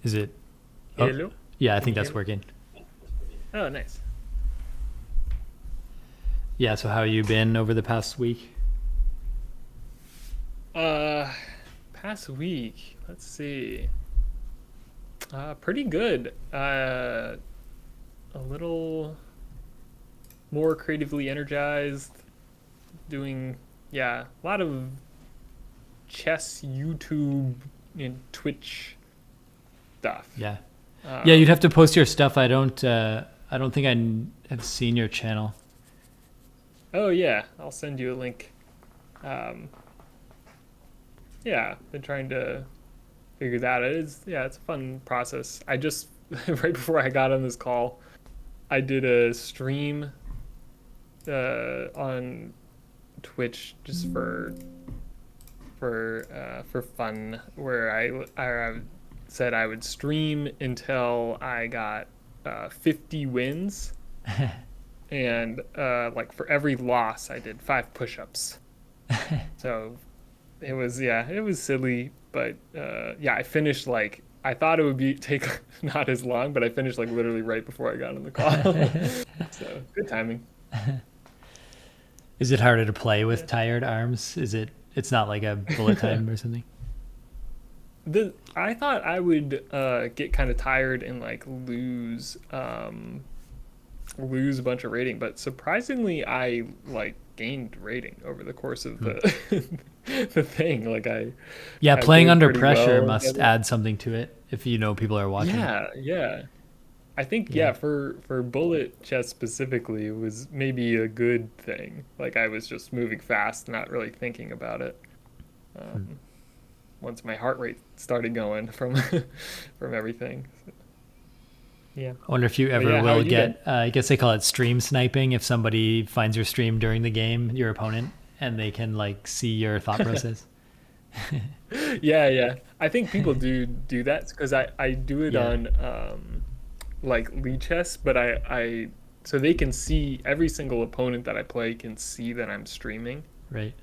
Is it? Oh, Hello? yeah, I Can think you hear that's me? working. Oh, nice. Yeah, so how you been over the past week? Uh, Past week, let's see. Pretty good. A little more creatively energized, doing, yeah, a lot of chess, YouTube, and Twitch stuff. Yeah. Yeah, you'd have Um, to post your stuff. I don't think have seen your channel. oh yeah, I'll send you a link. Um, yeah, been trying to figure that out. Yeah, it's a fun process. I just right before I got on this call, I did a stream on Twitch just for fun, where I said I would stream until I got 50 wins, and like for every loss, I did 5 push-ups. So it was silly, but yeah, I finished like I thought it would be take not as long, but I finished like literally right before I got on the call. So good timing. Is it harder to play with Yeah. tired arms? It's not like a bullet time or something? The I thought I would get kind of tired and like lose a bunch of rating, but surprisingly I like gained rating over the course of Hmm. the the thing. Like Yeah, I playing played under pretty pressure well must against it. add something to it if you know people are watching. Yeah, yeah. I think Yeah. yeah, for bullet chess specifically, it was maybe a good thing. Like I was just moving fast, not really thinking about it. Hmm. Um, Once my heart rate started going from from everything. So, yeah. I wonder if you But ever yeah, how will you been? get, I guess they call it stream sniping, if somebody finds your stream during the game, your opponent, and they can like see your thought process. Yeah, yeah. I think people do that because I do it Yeah, on like lead chess, but I so they can see every single opponent that I play can see that I'm streaming. right.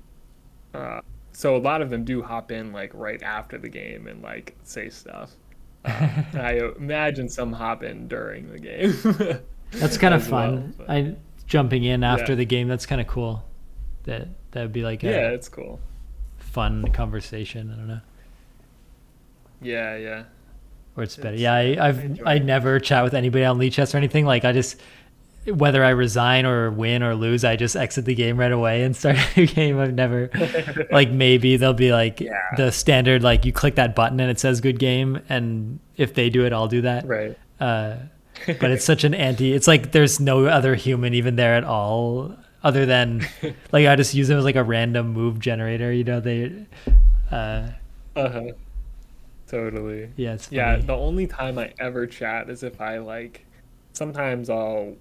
Uh, so a lot of them do hop in like right after the game and like say stuff. I imagine some hop in during the game That's kind of as well, fun. but I jumping in yeah, after the game. That's kind of cool. That would be like yeah, a it's cool. fun conversation. I don't know, Yeah, yeah, or it's better. it's Yeah, I enjoy I it. never chat with anybody on Lead Chess or anything. Like I just whether I resign or win or lose, I just exit the game right away and start a new game. I've never like maybe they'll be like Yeah, the standard like you click that button and it says good game, and if they do it, I'll do that. right. Uh, but it's such an anti. It's like there's no other human even there at all, other than like I just use them as like a random move generator. You know they. Uh, Uh-huh. Totally. yeah, it's Yeah, funny. the only time I ever chat is if I like sometimes I'll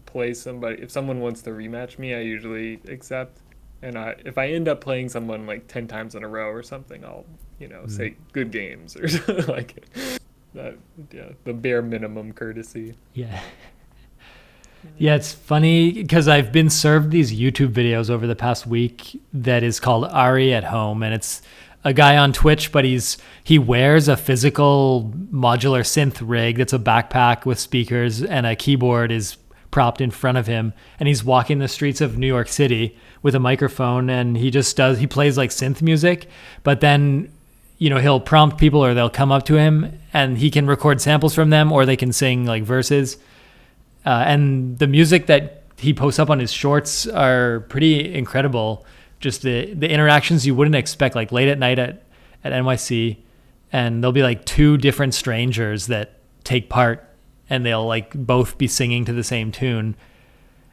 play somebody if someone wants to rematch me, I usually accept. And if I end up playing someone like 10 times in a row or something, I'll, Mm. say good games or something like that. Yeah, the bare minimum courtesy. Yeah. Yeah, it's funny because I've been served these YouTube videos over the past week that is called Ari at Home, and it's a guy on Twitch, but he wears a physical modular synth rig that's a backpack with speakers and a keyboard is propped in front of him, and he's walking the streets of New York City with a microphone, and he plays like synth music, but then he'll prompt people or they'll come up to him and he can record samples from them or they can sing like verses, and the music that he posts up on his shorts are pretty incredible. Just the interactions you wouldn't expect, like late at night at NYC, and there'll be like two different strangers that take part, and they'll like both be singing to the same tune.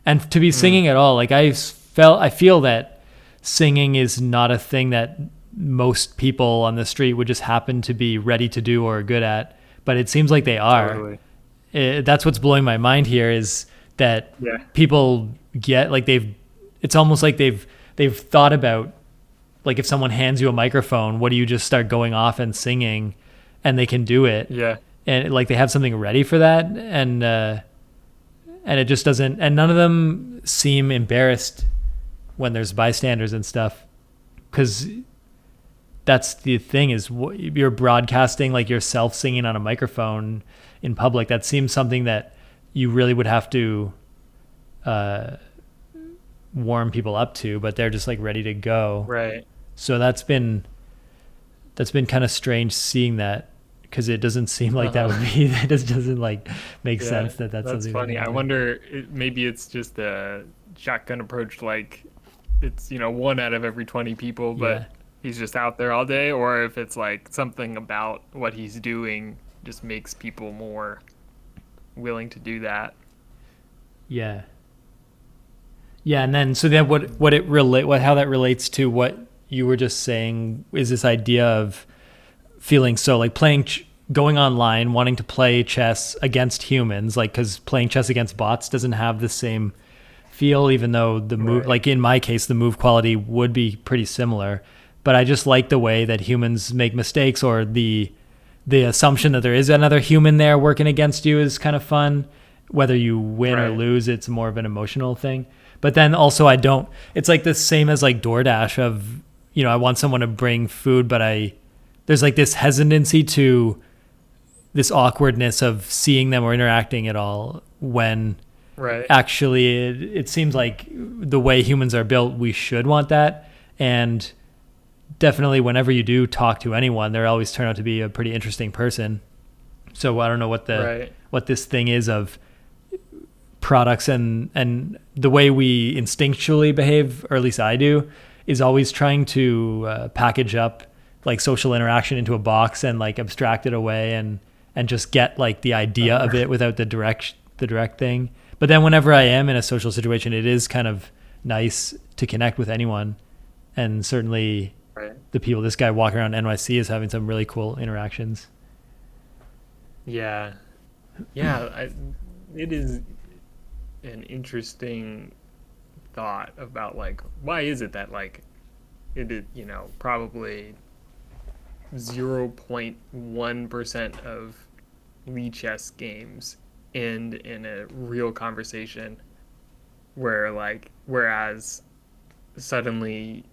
And to be Mm, singing at all, like I feel that singing is not a thing that most people on the street would just happen to be ready to do or good at, but it seems like they are. totally. That's what's blowing my mind here is that Yeah. people get like it's almost like they've thought about like if someone hands you a microphone, what do you just start going off and singing, and they can do it, Yeah. and like they have something ready for that, and it just doesn't, and none of them seem embarrassed when there's bystanders and stuff, because that's the thing is you're broadcasting like yourself singing on a microphone in public. That seems something that you really would have to uh, warm people up to, but they're just like ready to go. Right. So that's been kind of strange seeing that, because it doesn't seem like that Uh-huh. would be, it just doesn't like make Yeah, sense that that's that's something that can funny. I happen. wonder, maybe it's just a shotgun approach, like it's, one out of every 20 people, Yeah. but he's just out there all day, or if it's like something about what he's doing just makes people more willing to do that. Yeah. Yeah. And then, so then how that relates to what you were just saying is this idea of feeling so like going online, wanting to play chess against humans, like, cause playing chess against bots doesn't have the same feel, even though the move, Right. like in my case, the move quality would be pretty similar. But I just like the way that humans make mistakes, or the assumption that there is another human there working against you is kind of fun. Whether you win or Right. lose, it's more of an emotional thing. But then also I don't, it's like the same as like DoorDash of, I want someone to bring food, but there's like this hesitancy to this awkwardness of seeing them or interacting at all, when Right. actually it seems like the way humans are built, we should want that. And definitely whenever you do talk to anyone, they always turn out to be a pretty interesting person. So I don't know Right. what this thing is of products, and the way we instinctually behave, or at least I do, is always trying to package up like social interaction into a box and like abstract it away, and just get like the idea of it without the direct thing. But then whenever I am in a social situation, it is kind of nice to connect with anyone. And certainly Right. the people, this guy walking around NYC is having some really cool interactions. Yeah. Yeah. It is an interesting thought about like why is it that like it is, probably 0.1% of Lee chess games end in a real conversation, whereas suddenly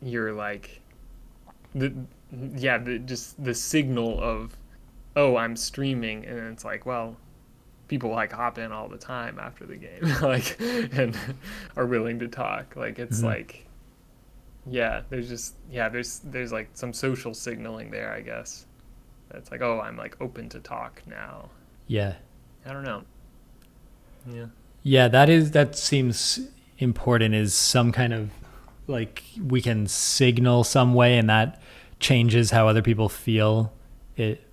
you're like the just the signal of, oh, I'm streaming, and then it's like, well, people like hop in all the time after the game, like, and are willing to talk. Like it's Hmm. like, yeah, there's like some social signaling there, I guess. That's like, oh, I'm like open to talk now. Yeah. I don't know. Yeah. Yeah, that seems important, is some kind of like we can signal some way, and that changes how other people feel. It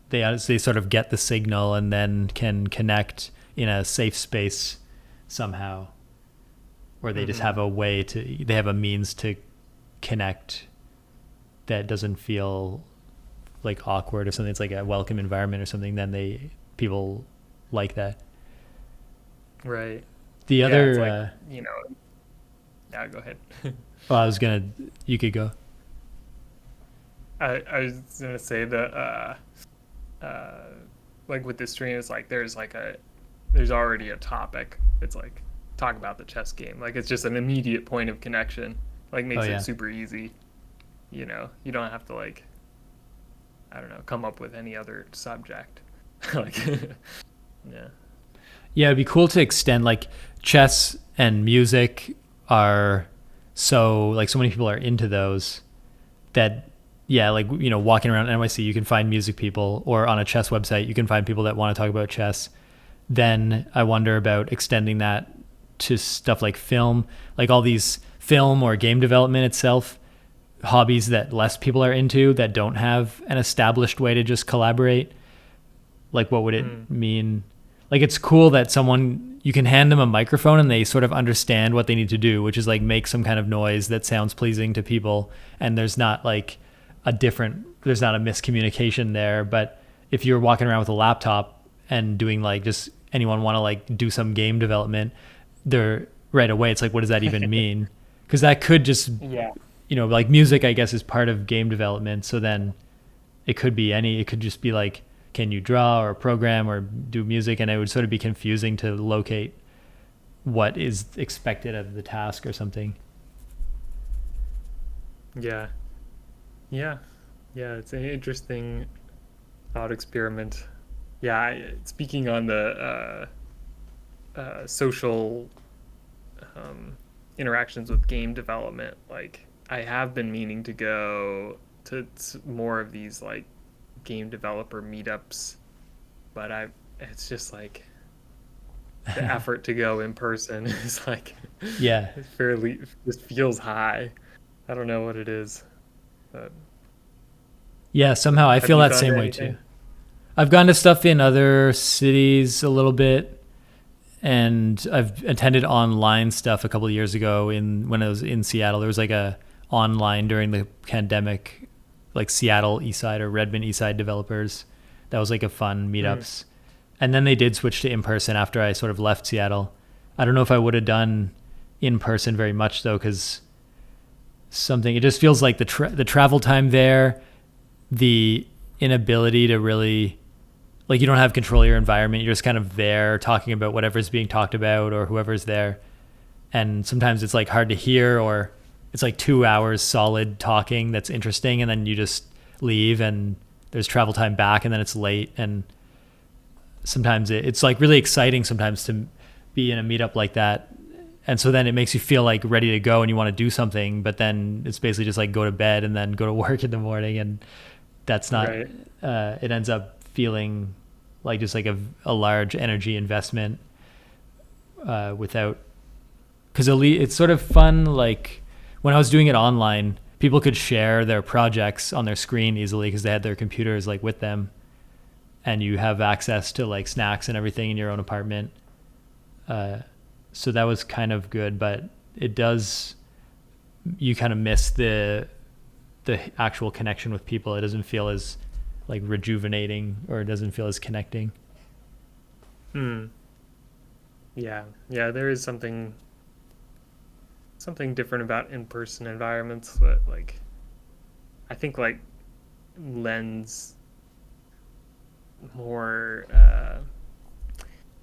they sort of get the signal and then can connect in a safe space somehow, or they just Mm-hmm. have they have a means to connect that doesn't feel like awkward or something. It's like a welcome environment or something. Then people like that. Right. The Yeah, it's other, like, you know, yeah, go ahead. well, I was gonna, you could go. I was gonna say that uh like with this stream, it's like there's already a topic. It's like talk about the chess game. Like it's just an immediate point of connection. Like Oh makes it yeah. super easy. You don't have to like, I don't know, come up with any other subject. Like yeah. Yeah, it'd be cool to extend, like, chess and music are so many people are into those that, yeah, like, walking around NYC, you can find music people, or on a chess website, you can find people that want to talk about chess. Then I wonder about extending that to stuff like film, like all these film or game development itself, hobbies that less people are into, that don't have an established way to just collaborate. Like, what would Mm. it mean? Like, it's cool that you can hand them a microphone and they sort of understand what they need to do, which is like make some kind of noise that sounds pleasing to people. And there's not like there's not a miscommunication there. But if you're walking around with a laptop and doing like, just anyone want to like do some game development, they're right away, it's like, what does that even mean? Because that could just, Yeah. like music, I guess, is part of game development. So then it could just be like, can you draw or program or do music? And it would sort of be confusing to locate what is expected of the task or something. Yeah. Yeah. Yeah, it's an interesting thought experiment. Yeah, speaking on the social um, interactions with game development, like I have been meaning to go to more of these like game developer meetups, but I it's just like the effort to go in person is like Yeah. fairly just feels high. I don't know what it is, but Yeah, somehow I have feel you that gone same to way too. anything? I've gone to stuff in other cities a little bit, and I've attended online stuff a couple of years ago in when I was in Seattle. There was like a online during the pandemic, like Seattle Eastside or Redmond Eastside developers. That was like a fun Hmm. meetups. And then they did switch to in person after I sort of left Seattle. I don't know if I would have done in person very much though, because something it just feels like the travel time there, the inability to really like you don't have control of your environment. You're just kind of there talking about whatever's being talked about or whoever's there. And sometimes it's like hard to hear or it's like 2 hours solid talking that's interesting and then you just leave and there's travel time back and then it's late and sometimes it's like really exciting sometimes to be in a meetup like that. And so then it makes you feel like ready to go and you want to do something, but then it's basically just like go to bed and then go to work in the morning and that's not Right. it ends up feeling like just like a large energy investment without because it's sort of fun like when I was doing it online people could share their projects on their screen easily because they had their computers like with them and you have access to like snacks and everything in your own apartment uh, so that was kind of good but it does you kind of miss the actual connection with people. It doesn't feel as like rejuvenating or it doesn't feel as connecting. Hmm. Yeah. Yeah, there is something different about in-person environments that like I think like lends more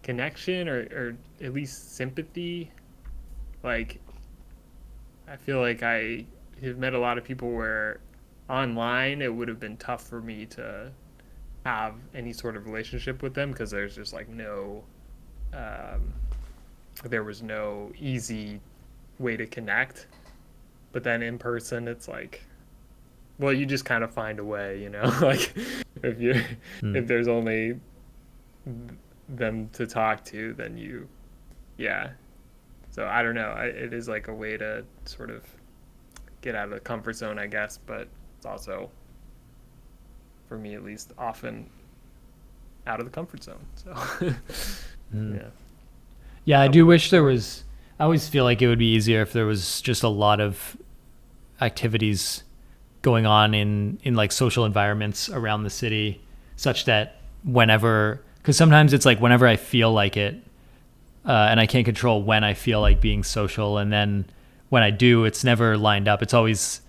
connection or at least sympathy. Like I feel like I have met a lot of people where online it would have been tough for me to have any sort of relationship with them because there's just like no um, there was no easy way to connect. But then in person, it's like, well, you just kind of find a way, you know, like if you Hmm. if there's only them to talk to, then yeah. So I don't know. It is like a way to sort of get out of the comfort zone, I guess, but it's also, for me at least, often out of the comfort zone. So Hmm. yeah, Yeah, I do double edged wish there sword. was. I always feel like it would be easier if there was just a lot of activities going on in like social environments around the city, such that whenever, because sometimes it's like whenever I feel like it, and I can't control when I feel like being social, and then when I do, it's never lined up. It's always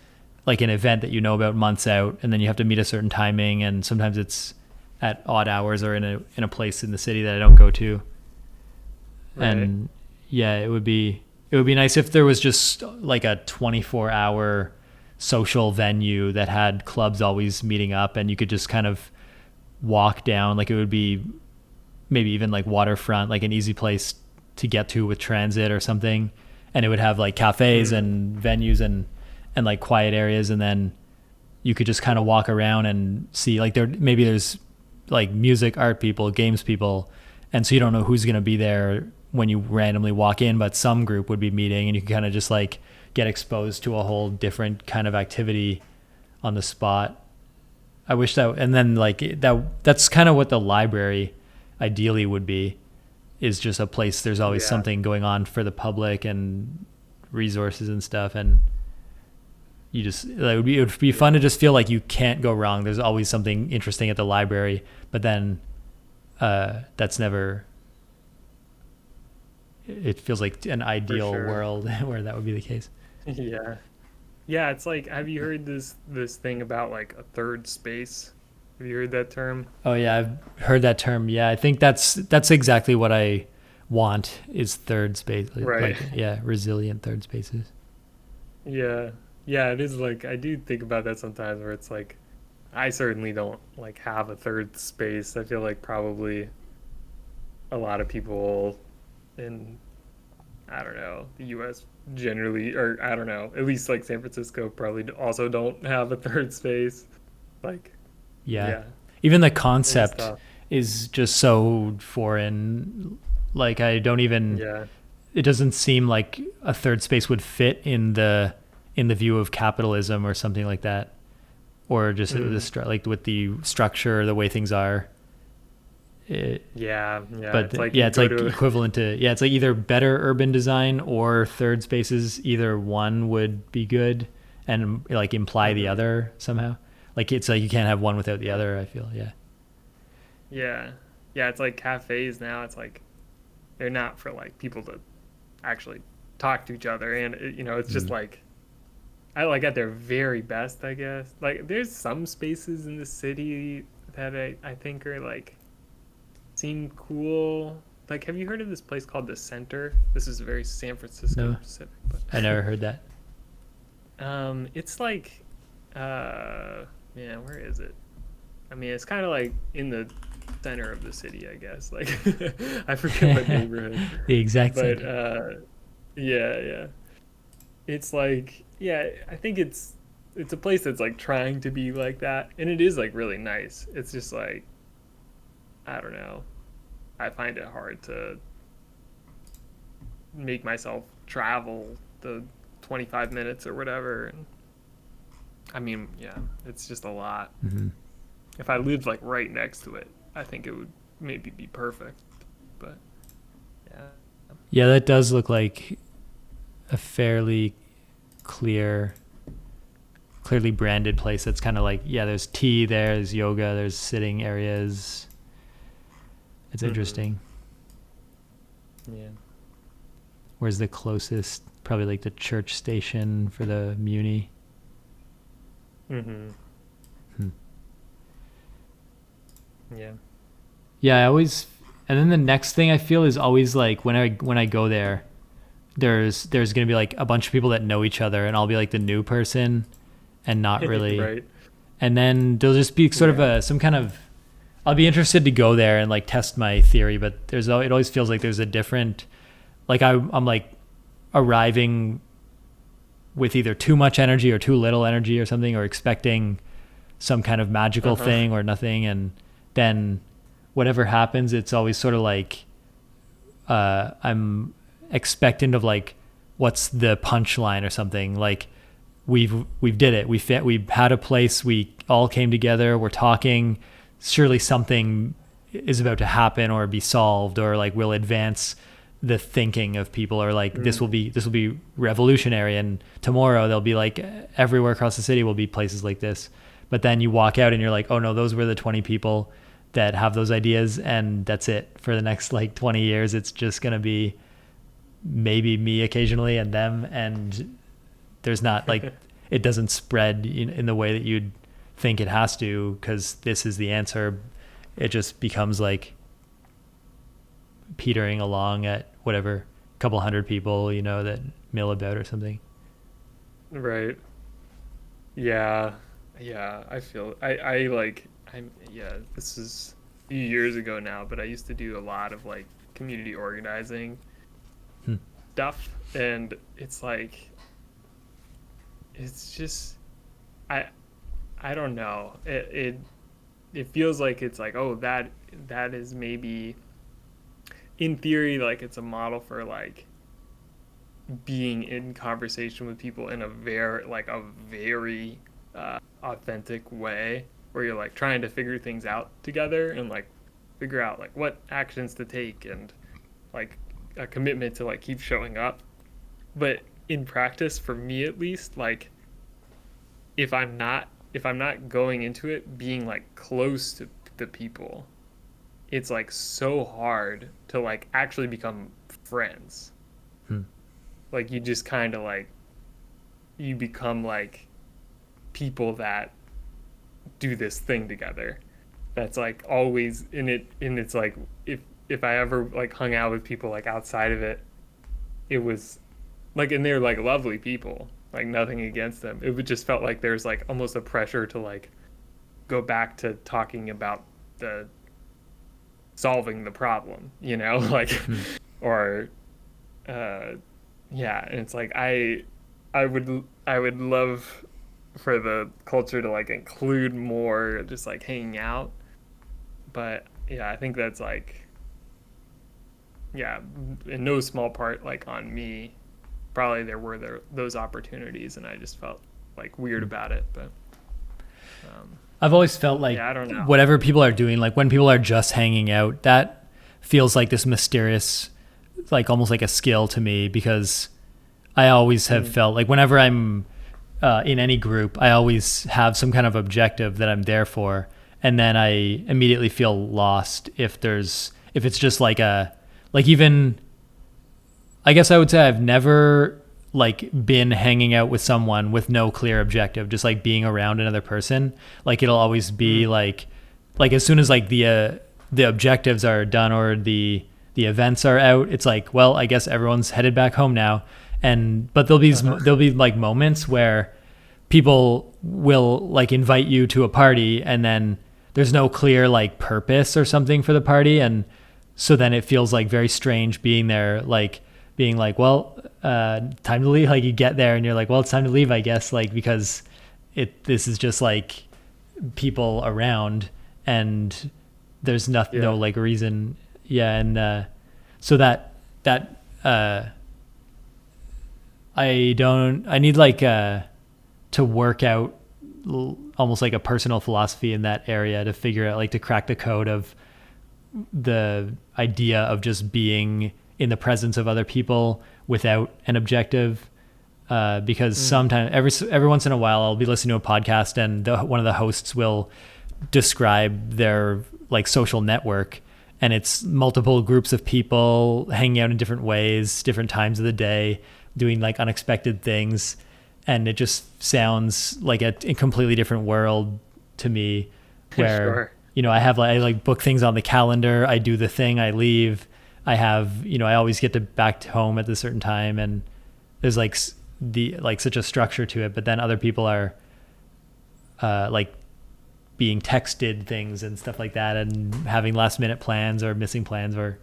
like an event that you know about months out, and then you have to meet a certain timing, and sometimes it's at odd hours or in a place in the city that I don't go to. Right. And yeah, it would be nice if there was just like a 24-hour social venue that had clubs always meeting up and you could just kind of walk down like it would be maybe even like waterfront like an easy place to get to with transit or something and it would have like cafes Mm. and venues and like quiet areas and then you could just kind of walk around and see like there's like music art people games people and so you don't know who's going to be there when you randomly walk in but some group would be meeting and you can kind of just like get exposed to a whole different kind of activity on the spot. I wish that and then like that's kind of what the library ideally would be is just a place there's always Yeah. something going on for the public and resources and stuff and you just it would be Yeah. fun to just feel like you can't go wrong. There's always something interesting at the library, but then that's never. It feels like an For ideal sure. world where that would be the case. Yeah. Yeah, it's like, have you heard this thing about like a third space? Have you heard that term? Oh yeah, I've heard that term. Yeah, I think that's exactly what I want is third space, Right. like yeah, resilient third spaces. Yeah. Yeah, it is like I do think about that sometimes where it's like I certainly don't like have a third space. I feel like probably a lot of people in I don't know, the US generally or I don't know, at least like San Francisco probably also don't have a third space. Like Yeah. yeah, Even the it is concept tough. is just so foreign. Like I don't even Yeah. it doesn't seem like a third space would fit in the view of capitalism or something like that, or just Mm. like with the structure, the way things are. It, Yeah, yeah. but It's like yeah, you it's go like to equivalent to it's like either better urban design or third spaces. Either one would be good and like imply the Mhm. other somehow. Like it's like you can't have one without the other. I feel yeah. Yeah. Yeah, it's like cafes now. It's like they're not for like people to actually talk to each other and it's just Mm. like I like at their very best, I guess. Like there's some spaces in the city that I think are like seem cool. Like have you heard of this place called the Center? This is very San Francisco No, specific, I but never heard that. it's like man, where is it? I mean, it's kind of like in the center of the city, I guess. Like I forget what neighborhood, The exact but center. yeah, yeah. It's like yeah, I think it's a place that's like trying to be like that, and it is like really nice. It's just like I don't know. I find it hard to make myself travel the 25 minutes or whatever. And I mean, yeah, it's just a lot. Hmm. If I lived like right next to it, I think it would maybe be perfect. But yeah. Yeah, that does look like a fairly clear, clearly branded place. That's kind of like there's tea there, there's yoga, there's sitting areas. It's Hmm. interesting. Yeah. Where's the closest? Probably like the church station for the Muni. Hmm. Hmm. Yeah. Yeah, I always. And then the next thing I feel is always like when I go there, there's gonna be like a bunch of people that know each other, and I'll be like the new person, and not really. Right. And then there'll just be sort of Yeah. a some kind of. I'll be interested to go there and like test my theory, but it always feels like there's a different. Like I'm like arriving with either too much energy or too little energy or something, or expecting some kind of magical Uh-huh. thing or nothing, and then whatever happens, it's always sort of like I'm expectant of like what's the punchline or something. Like we've did it. We had a place. We all came together. We're talking. Surely something is about to happen or be solved, or like will advance the thinking of people, or like Mm. this will be revolutionary, and tomorrow there'll be like everywhere across the city will be places like this. But then you walk out and you're like, oh no, those were the 20 people that have those ideas, and that's it for the next like 20 years. It's just going to be maybe me occasionally and them, and there's not like it doesn't spread in the way that you'd think it has to because this is the answer. It just becomes like petering along at whatever couple hundred people that mill about or something. Right. Yeah. Yeah, I feel I like I'm yeah, this is a few years ago now, but I used to do a lot of like community organizing Hmm. stuff and it's like it's just I I don't know. It feels like it's like, oh, that is maybe in theory like it's a model for like being in conversation with people in a very authentic way where you're like trying to figure things out together and like figure out like what actions to take and like a commitment to like keep showing up. But in practice, for me at least, like if I'm not going into it being like close to the people, it's like so hard to like actually become friends. Hmm. Like you just kind of like you become like people that do this thing together. That's like always in it, and it's like if I ever like hung out with people like outside of it, it was like, and they're like lovely people, like nothing against them. It would just felt like there's like almost a pressure to like go back to talking about the solving the problem, like, Hmm. or uh yeah, and it's like I would love for the culture to like include more just like hanging out, but yeah, I think that's like, yeah, in no small part like on me. Probably those opportunities, and I just felt like weird about it, but um I've always felt like yeah, I don't know. whatever people are doing, like when people are just hanging out, that feels like this mysterious, like almost like a skill to me, because I always have Mm. felt like whenever I'm in any group, I always have some kind of objective that I'm there for, and then I immediately feel lost if it's just like like even I guess I would say I've never like been hanging out with someone with no clear objective, just like being around another person. Like it'll always be Mm. like as soon as like the objectives are done or the events are out, it's like, well, I guess everyone's headed back home now. And but Uh-huh. there'll be like moments where people will like invite you to a party, and then there's no clear like purpose or something for the party, and so then it feels like very strange being there, like being like, well, time to leave. Like you get there and you're like, well, it's time to leave, I guess, like because this is just like people around, and there's no Yeah. like reason. Yeah. And so that I need like to work out almost like a personal philosophy in that area to figure out, like, to crack the code of the idea of just being in the presence of other people without an objective. Because Mm. sometimes every once in a while I'll be listening to a podcast, and one of the hosts will describe their like social network, and it's multiple groups of people hanging out in different ways, different times of the day, doing like unexpected things, and it just sounds like a completely different world to me, where Sure. I like book things on the calendar, I do the thing, I leave, I have, I always get to back home at a certain time, and there's like the like such a structure to it. But then other people are like being texted things and stuff like that, and having last minute plans or missing plans, or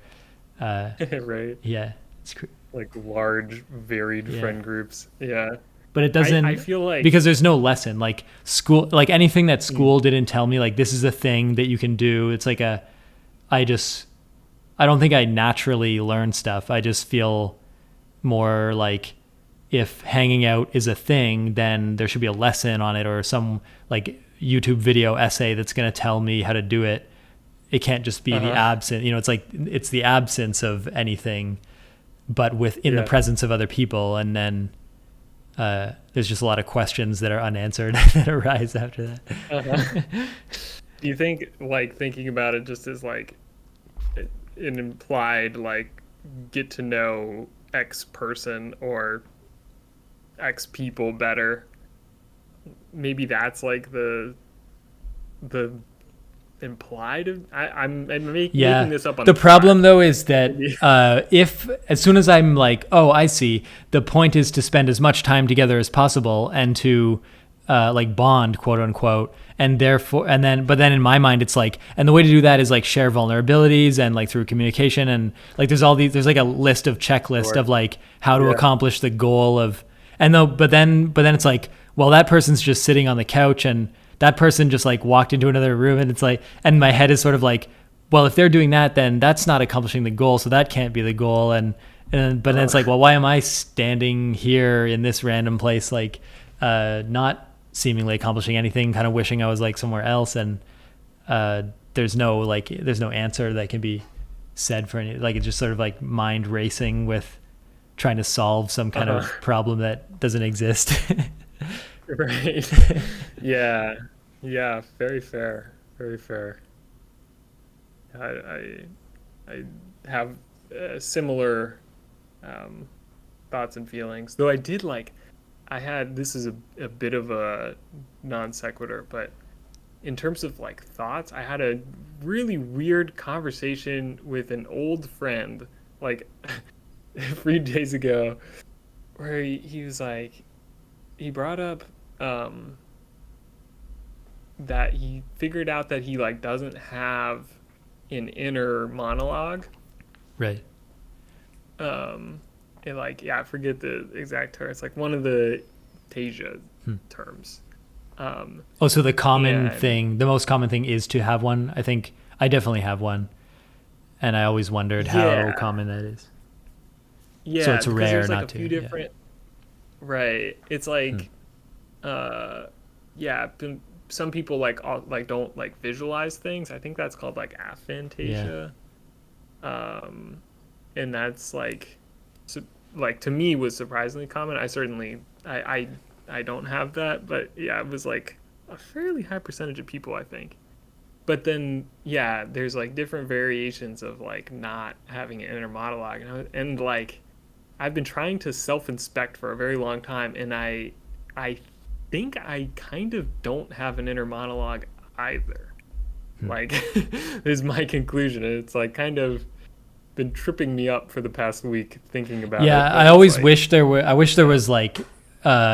uh Right. yeah, it's Like large, varied yeah. friend groups. Yeah. But it I doesn't, feel like, because there's no lesson like school, like anything that mm, school didn't tell me, like this is a thing that you can do. It's like I just, I don't think I naturally learn stuff. I just feel more like if hanging out is a thing, then there should be a lesson on it, or some like YouTube video essay that's going to tell me how to do it. It can't just be the uh-huh. absence, it's like it's the absence of anything, but within the Yeah. presence of other people. And then there's just a lot of questions that are unanswered that arise after that. Uh-huh. Do you think like thinking about it just as like an implied like get to know X person or X people better? Maybe that's like the implied. I'm making Yeah. this up on The the fly. problem though is that Maybe. if as soon as I'm like, oh, I see, the point is to spend as much time together as possible and to like bond, quote unquote, and therefore, and then, but then in my mind, it's like, and the way to do that is like share vulnerabilities and like through communication, and like there's like a list of checklist Sure. of like how to Yeah. accomplish the goal of, and though, but then it's like, well, that person's just sitting on the couch, and that person just like walked into another room, and it's like, and my head is sort of like, well, if they're doing that, then that's not accomplishing the goal, so that can't be the goal. And but then it's like, well, why am I standing here in this random place, like not seemingly accomplishing anything, kind of wishing I was like somewhere else. And uh there's no answer that can be said for any, like it's just sort of like mind racing with trying to solve some kind Uh-huh. of problem that doesn't exist. Right. Yeah. Yeah. Very fair. Very fair. I I have similar um, thoughts and feelings. Though I did like, I had this is a bit of a non sequitur, but in terms of like thoughts, I had a really weird conversation with an old friend like a few days ago, where he was like, he brought up um that he figured out that he like doesn't have an inner monologue. Right. um and like, yeah, I forget the exact term. It's like one of the Tasia Hmm. terms. um Oh, so and the most common thing is to have one. I think I definitely have one, and I always wondered how yeah, common that is. So yeah, it's because rare there's like not a few to. Yeah. different, right, it's Hmm. like uh yeah, some people like like don't like visualize things. I think that's called like Yeah. aphantasia. um and that's like, so, like to me was surprisingly common. I certainly I don't have that, but yeah, it was like a fairly high percentage of people, I think. But then yeah, there's like different variations of like not having an inner monologue, and like I've been trying to self-inspect for a very long time, and I think I kind of don't have an inner monologue either. Hmm. Like is my conclusion. It's like kind of been tripping me up for the past week thinking about Yeah, it, I but it's always like, wish there were. I wish there yeah, was like,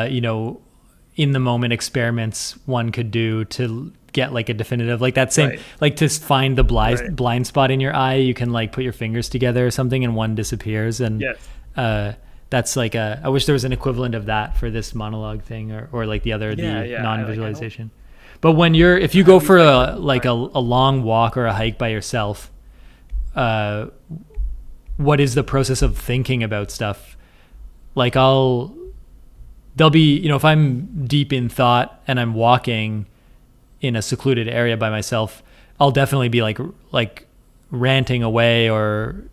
you know, in the moment experiments one could do to get like a definitive, like that same, right, like to find the right, blind spot in your eye. You can like put your fingers together or something, and one disappears. And yes, uh, that's like a. I wish there was an equivalent of that for this monologue thing, or like the other, yeah, the yeah. I don't, non-visualization. But when you're, if you at go least for I a couldn't like find. a long walk or a hike by yourself, uh, what is the process of thinking about stuff? Like there'll be, if I'm deep in thought and I'm walking in a secluded area by myself, I'll definitely be like ranting away, or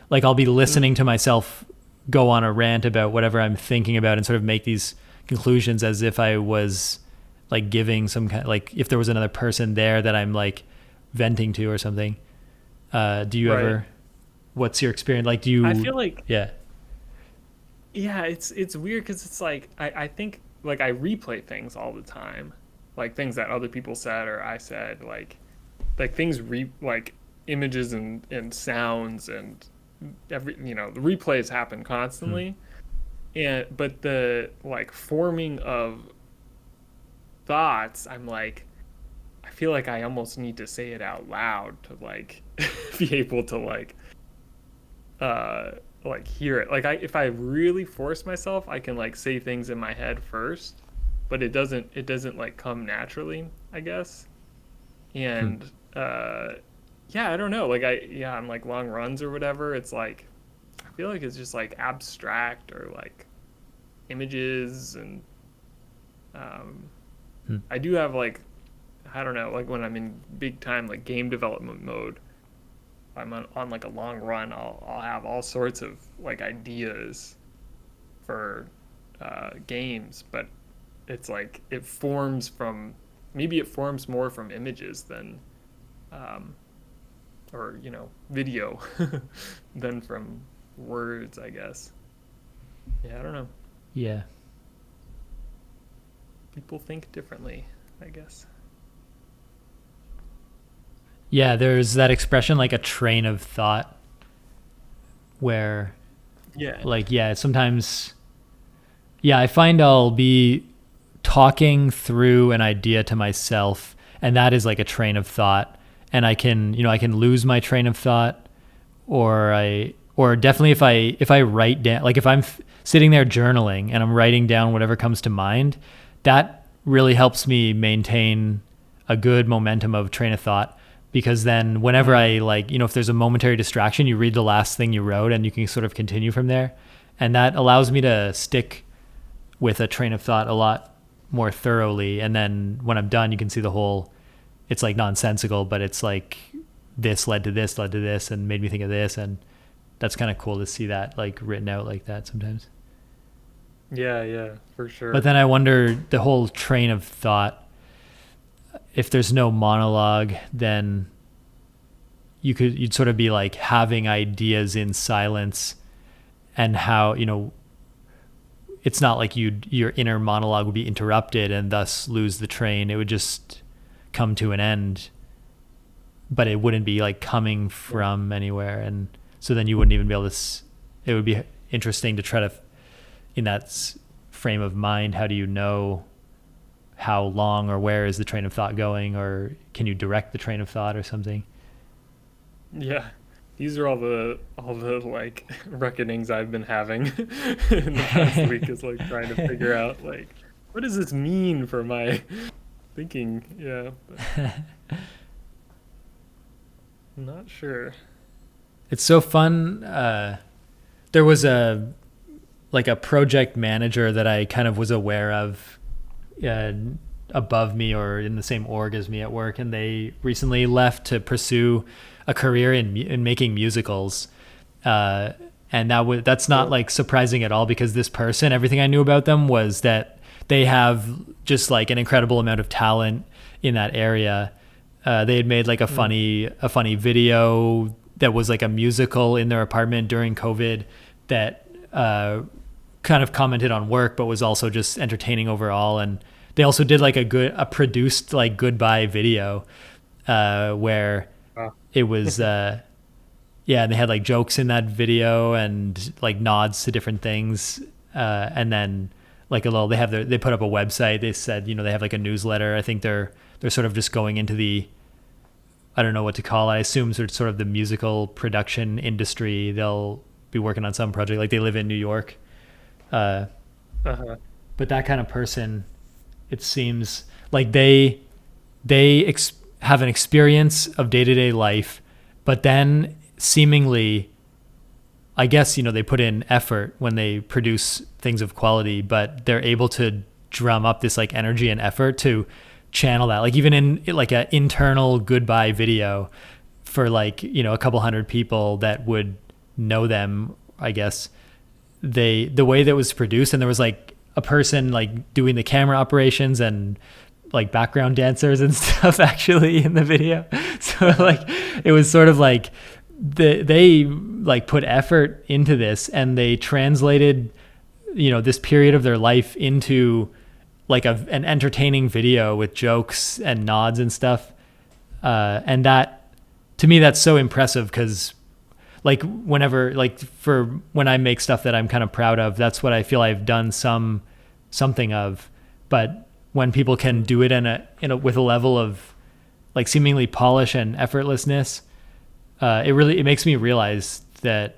like I'll be listening Mm, to myself go on a rant about whatever I'm thinking about and sort of make these conclusions as if I was like giving some kind, like if there was another person there that I'm like venting to or something. Do you right. ever, what's your experience? Like, do I you, feel like, yeah. yeah, it's weird because it's like I think like I replay things all the time, like things that other people said or I said, like things like images and sounds and every, the replays happen Hmm. constantly. And but the like forming of thoughts, I'm like, I feel like I almost need to say it out loud to like be able to uh like hear it. Like, I if I really force myself, I can like say things in my head first, but it doesn't like come naturally, I guess. Hmm. And yeah, I don't know. Like, on like long runs or whatever, it's like I feel like it's just like abstract or like images. And um Hmm. I do have like, I don't know, like when I'm in big time like game development mode, I'm on like a long run, I'll have all sorts of like ideas for games, but it's like it forms from, maybe it forms more from images than um, or video than from words, I guess. Yeah, I don't know. Yeah. People think differently, I guess. Yeah, there's that expression like a train of thought where Yeah. like, yeah, sometimes, yeah, I find I'll be talking through an idea to myself, and that is like a train of thought, and I can lose my train of thought, or definitely if I write down, like if I'm sitting there journaling and I'm writing down whatever comes to mind, that really helps me maintain a good momentum of train of thought, because then whenever Mm, I like, if there's a momentary distraction, you read the last thing you wrote and you can sort of continue from there, and that allows me to stick with a train of thought a lot more thoroughly. And then when I'm done, you can see the whole, it's like nonsensical, but it's like this led to this and made me think of this. And that's kind of cool to see that like written out like that sometimes. yeah, yeah, for But sure. then I wonder, the whole train of thought, if there's no monologue, then you'd sort of be like having ideas in silence, and how, it's not like your inner monologue would be interrupted and thus lose the train. It would just come to an end, but it wouldn't be like coming Yeah. from anywhere. And so then you wouldn't even be able to. It would be interesting to try to, in that frame of mind, how do you know how long or where is the train of thought going, or can you direct the train of thought or something? Yeah. These are all the like reckonings I've been having in the past week is like trying to figure out like what does this mean for my thinking? Yeah, but I'm not sure. It's so fun. There was a project manager that I kind of was aware of, uh, above me or in the same org as me at work, and they recently left to pursue a career in making musicals. Uh, and that's not Cool. like surprising at all, because this person, everything I knew about them was that they have just like an incredible amount of talent in that area. They had made like Mm. a funny video that was like a musical in their apartment during COVID that kind of commented on work, but was also just entertaining overall. And they also did like a produced like goodbye video, where Wow. it was, yeah, and they had like jokes in that video and like nods to different things. And then like a little, they put up a website. They said, they have like a newsletter. I think they're sort of just going into the, I don't know what to call it. I assume sort of the musical production industry. They'll be working on some project. Like they live in New York. Uh, Uh-huh. but that kind of person, it seems like they have an experience of day-to-day life, but then seemingly, I guess, they put in effort when they produce things of quality, but they're able to drum up this like energy and effort to channel that, like even in like an internal goodbye video for like, a couple hundred people that would know them, I guess. The way that was produced, and there was like a person like doing the camera operations and like background dancers and stuff actually in the video. So Uh-huh. like it was sort of like they like put effort into this, and they translated, this period of their life into like an entertaining video with jokes and nods and stuff. And that, to me, that's so impressive, because like whenever, like for when I make stuff that I'm kind of proud of, that's what I feel I've done something of. But when people can Mm. do it in a with a level of like seemingly polish and effortlessness, it makes me realize that,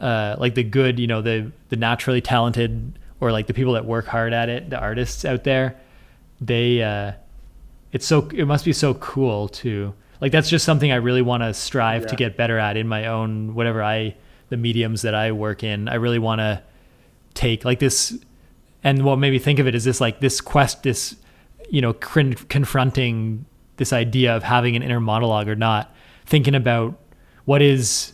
like the good, the naturally talented, or like the people that work hard at it, the artists out there, they it must be so cool to, like, that's just something I really want to strive to Yeah. get better at in my own, the mediums that I work in. I really want to take like this, and what made me think of it is this, like this quest, this, confronting this idea of having an inner monologue or not, thinking about what is,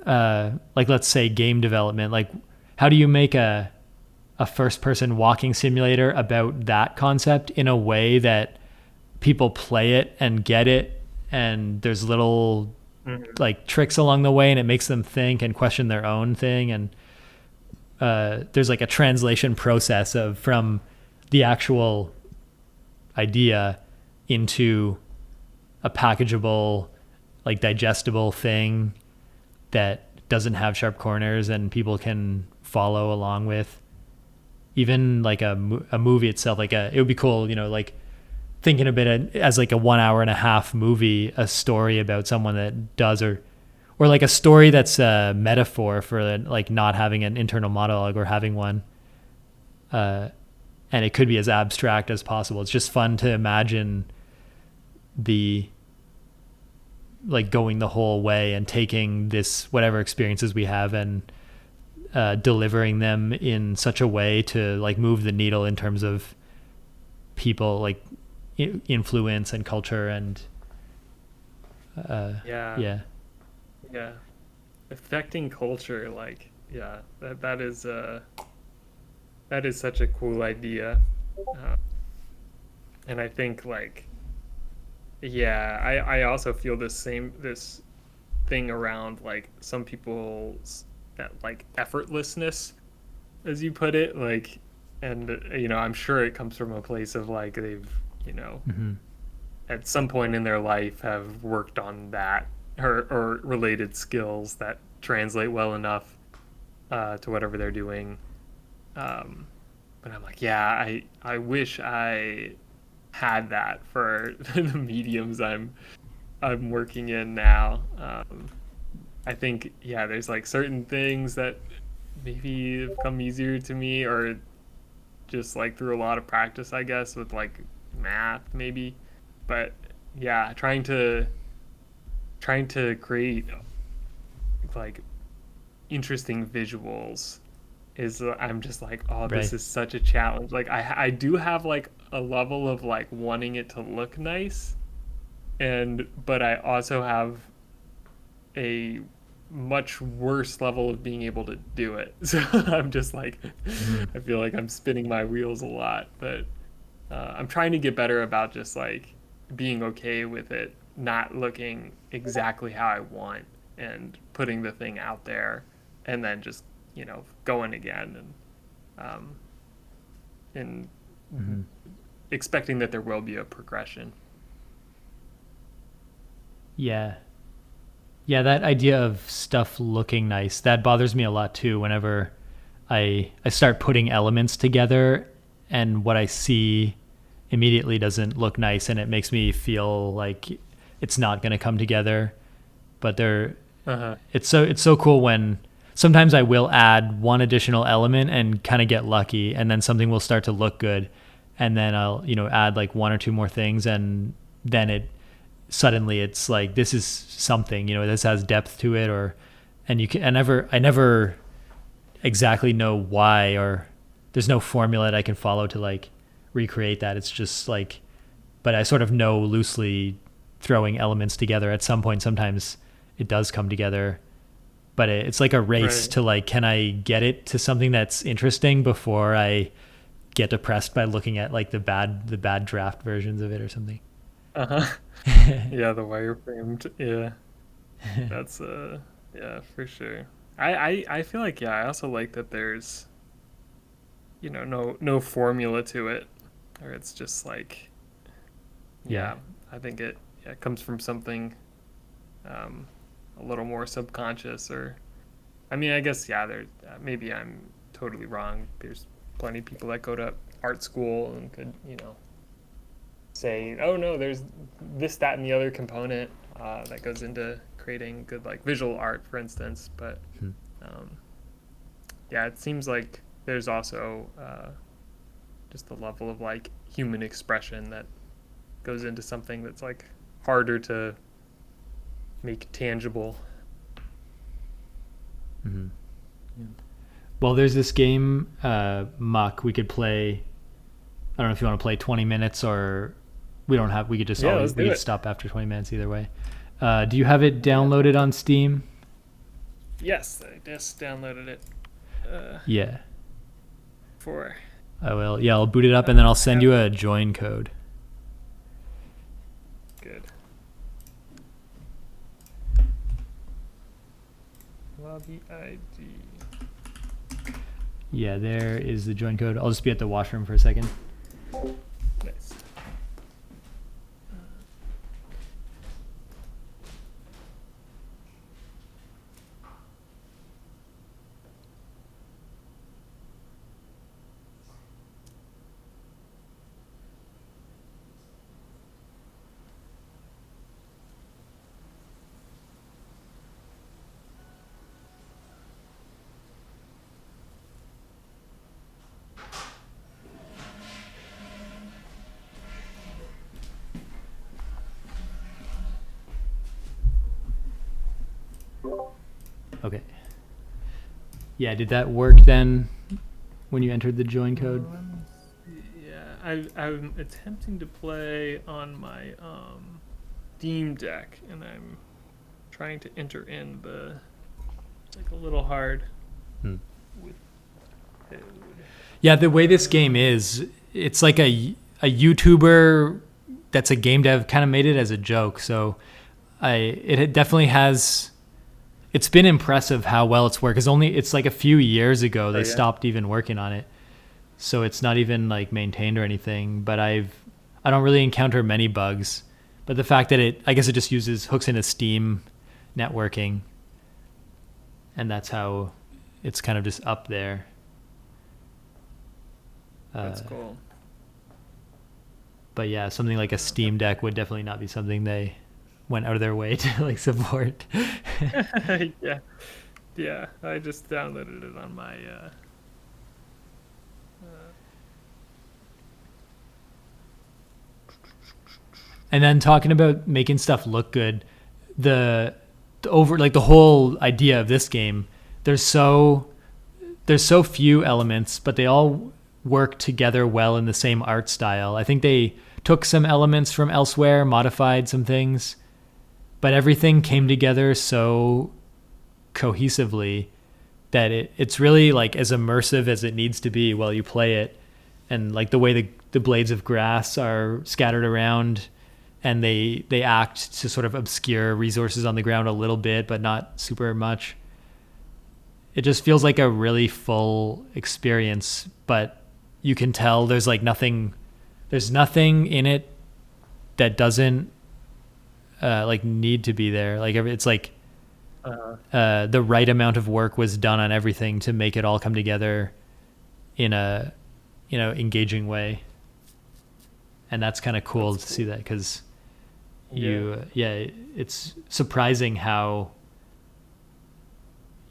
like, let's say game development, like how do you make a first person walking simulator about that concept in a way that people play it and get it, and there's little Mhm. like tricks along the way, and it makes them think and question their own thing. And there's like a translation process of from the actual idea into a packageable, like digestible thing that doesn't have sharp corners and people can follow along with. Even like a movie itself, like it would be cool, like thinking of it as like a 1 hour and a half movie, a story about someone that does, or like a story that's a metaphor for like not having an internal monologue or having one. Uh, and it could be as abstract as possible. It's just fun to imagine the, like, going the whole way and taking this whatever experiences we have and delivering them in such a way to like move the needle in terms of people, like influence and culture and Yeah. yeah. Yeah. Affecting culture, like, yeah, that is such a cool idea. Uh, and I think like yeah, I also feel this thing around like some people's that like effortlessness, as you put it, like, and I'm sure it comes from a place of like they've, you know, Hmm. at some point in their life have worked on that, or related skills that translate well enough to whatever they're doing. Um, but I'm like, yeah, I wish I had that for the mediums I'm working in now. I think, yeah, there's like certain things that maybe have come easier to me, or just like through a lot of practice, I guess, with like math maybe. But yeah, trying to create like interesting visuals is I'm just like, oh, this Right. is such a challenge. Like I do have like a level of like wanting it to look nice, and but I also have a much worse level of being able to do it. So I'm just like, Mhm. I feel like I'm spinning my wheels a lot, but I'm trying to get better about just like being okay with it not looking exactly how I want, and putting the thing out there and then just, going again, um, and Mhm. expecting that there will be a progression. Yeah. Yeah, that idea of stuff looking nice, that bothers me a lot too whenever I start putting elements together and what I see immediately doesn't look nice and it makes me feel like it's not going to come together. But there Uh-huh. it's so cool when sometimes I will add one additional element and kind of get lucky and then something will start to look good and then I'll, add like one or two more things and then it suddenly it's like this is something, this has depth to it or and you can I never exactly know why or there's no formula that I can follow to like recreate that. It's just like but I sort of know loosely throwing elements together at some point sometimes it does come together but it's like a race Right. to like can I get it to something that's interesting before I get depressed by looking at like the bad draft versions of it or something. Uh-huh. Yeah, the wireframed. Yeah. That's yeah, for sure. I feel like, yeah, I also like that there's, no formula to it. Or it's just like, Yeah. yeah, I think it, yeah, it comes from something um a little more subconscious, or I mean, I guess, yeah, there maybe I'm totally wrong. There's plenty of people that go to art school and could, say, oh no, there's this, that, and the other component that goes into creating good like visual art, for instance. But Hmm. um, yeah, it seems like there's also just the level of like human expression that goes into something that's like harder to make tangible. Mhm. Well, there's this game, Muck. We could play. I don't know if you want to play 20 minutes or we don't have. We could just Yeah, always let's we do could it. stop after 20 minutes either way. Do you have it Yeah. downloaded on Steam? Yes, I just downloaded it uh, Yeah, for. I will. Yeah, I'll boot it up and then I'll send Have you it. a join code. Good. Lobby ID. Yeah, there is the join code. I'll just be at the washroom for a second. Nice. Okay. Yeah, did that work then when you entered the join code? Let me see. Yeah, I'm attempting to play on my Steam Deck, and I'm trying to enter in the. It's like a little hard Hmm. with code. Yeah, the way this game is, it's like a YouTuber that's a game dev kind of made it as a joke. So it definitely has. It's been impressive how well it's worked. It's like a few years ago Oh they yeah. stopped even working on it, so it's not even like maintained or anything. But I don't really encounter many bugs. But the fact that I guess it just hooks into Steam networking, and that's how it's kind of just up there. That's cool. But yeah, something like a Steam Deck would definitely not be something they went out of their way to like support. Yeah. Yeah. I just downloaded it on my uh And then talking about making stuff look good, the, the over like the whole idea of this game, there's so there's so few elements, but they all work together well in the same art style. I think they took some elements from elsewhere, modified some things, but everything came together so cohesively that it's really like as immersive as it needs to be while you play it. And like the way the blades of grass are scattered around, and they act to sort of obscure resources on the ground a little bit, but not super much. It just feels like a really full experience, but you can tell there's nothing in it that doesn't like need to be there. Like it's like the right amount of work was done on everything to make it all come together in a engaging way. And that's kind of cool to see that, because it's surprising how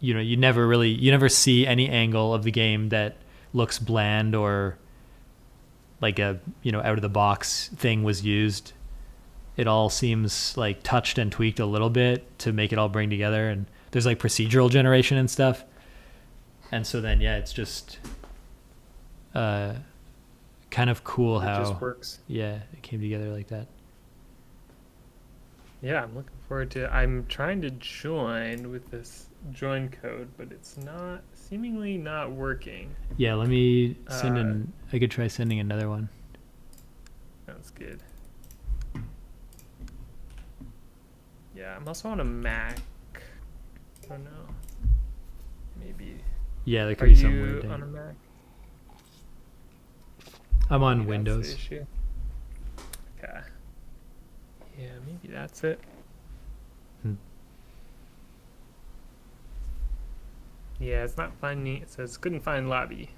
you never see any angle of the game that looks bland or like a out of the box thing was used. It all seems like touched and tweaked a little bit to make it all bring together, and there's like procedural generation and stuff. And so then it's just kind of cool how it just works. Yeah, it came together like that. Yeah, I'm looking forward to it. I'm trying to join with this join code, but it's seemingly not working. Yeah, let me I could try sending another one. Sounds good. Yeah, I'm also on a Mac. I don't know. Maybe. Yeah, there could Are be some you weird thing. on a Mac? I'm on Maybe Windows. that's the issue. Okay. Yeah, maybe that's it. Yeah, it's not finding. It says couldn't find lobby.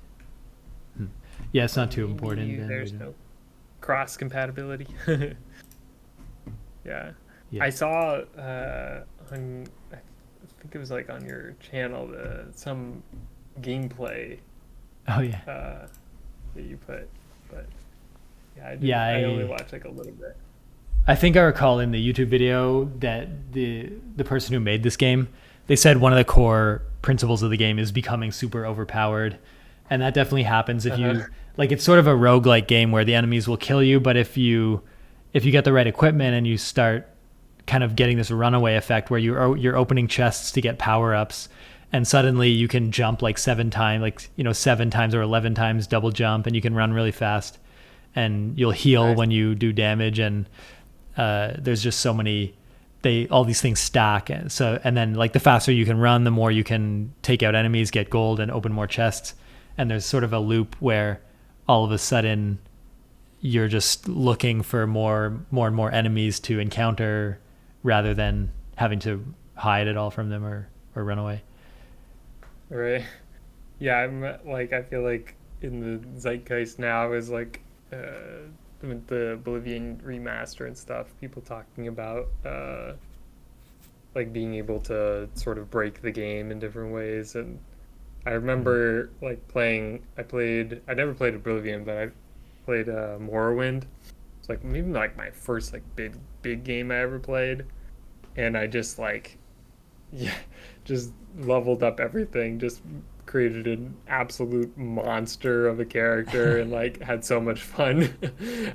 Yeah, it's not too Maybe important. Then there's no cross compatibility. Yeah. Yeah. I saw on I think it was like on your channel some gameplay Oh yeah. that you put, but I only watched like a little bit. I think I recall in the YouTube video that the person who made this game, they said one of the core principles of the game is becoming super overpowered. And that definitely happens if you like, it's sort of a roguelike game where the enemies will kill you, but if you get the right equipment and you start kind of getting this runaway effect where you're opening chests to get power-ups, and suddenly you can jump like 7 times, 7 times or 11 times double jump, and you can run really fast, and you'll heal when you do damage. And there's just so many, all these things stack. And then like the faster you can run, the more you can take out enemies, get gold, and open more chests. And there's sort of a loop where all of a sudden you're just looking for more and more enemies to encounter, rather than having to hide it all from them or run away. Right. Yeah, I feel like in the zeitgeist now is like with the Bolivian remaster and stuff, people talking about like being able to sort of break the game in different ways. And I remember like I never played Oblivion, but I played Morrowind. It's like maybe like my first like big game I ever played, and I just just leveled up everything, just created an absolute monster of a character, and like had so much fun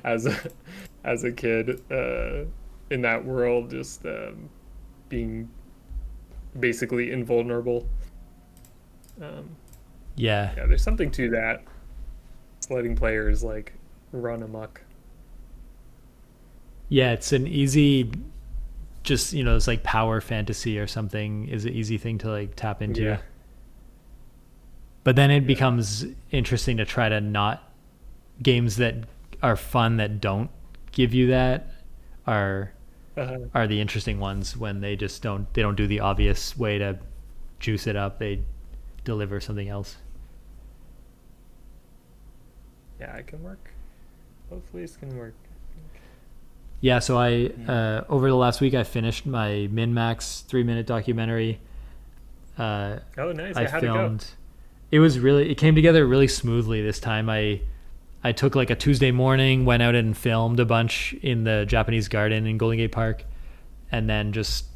as a kid in that world, just being basically invulnerable. Yeah, there's something to that. It's letting players like run amok. Yeah, it's an easy, just it's like power fantasy or something is an easy thing to like tap into. Yeah. But then it becomes interesting to try to not, games that are fun that don't give you that are the interesting ones, when they just don't do the obvious way to juice it up. They deliver something else. yeah, it can work. Hopefully, this can work. Yeah, so I over the last week I finished my Min-Max 3-minute documentary. Oh, nice. I How'd it go? filmed. It came together really smoothly this time. I took like a Tuesday morning, went out and filmed a bunch in the Japanese garden in Golden Gate Park, and then just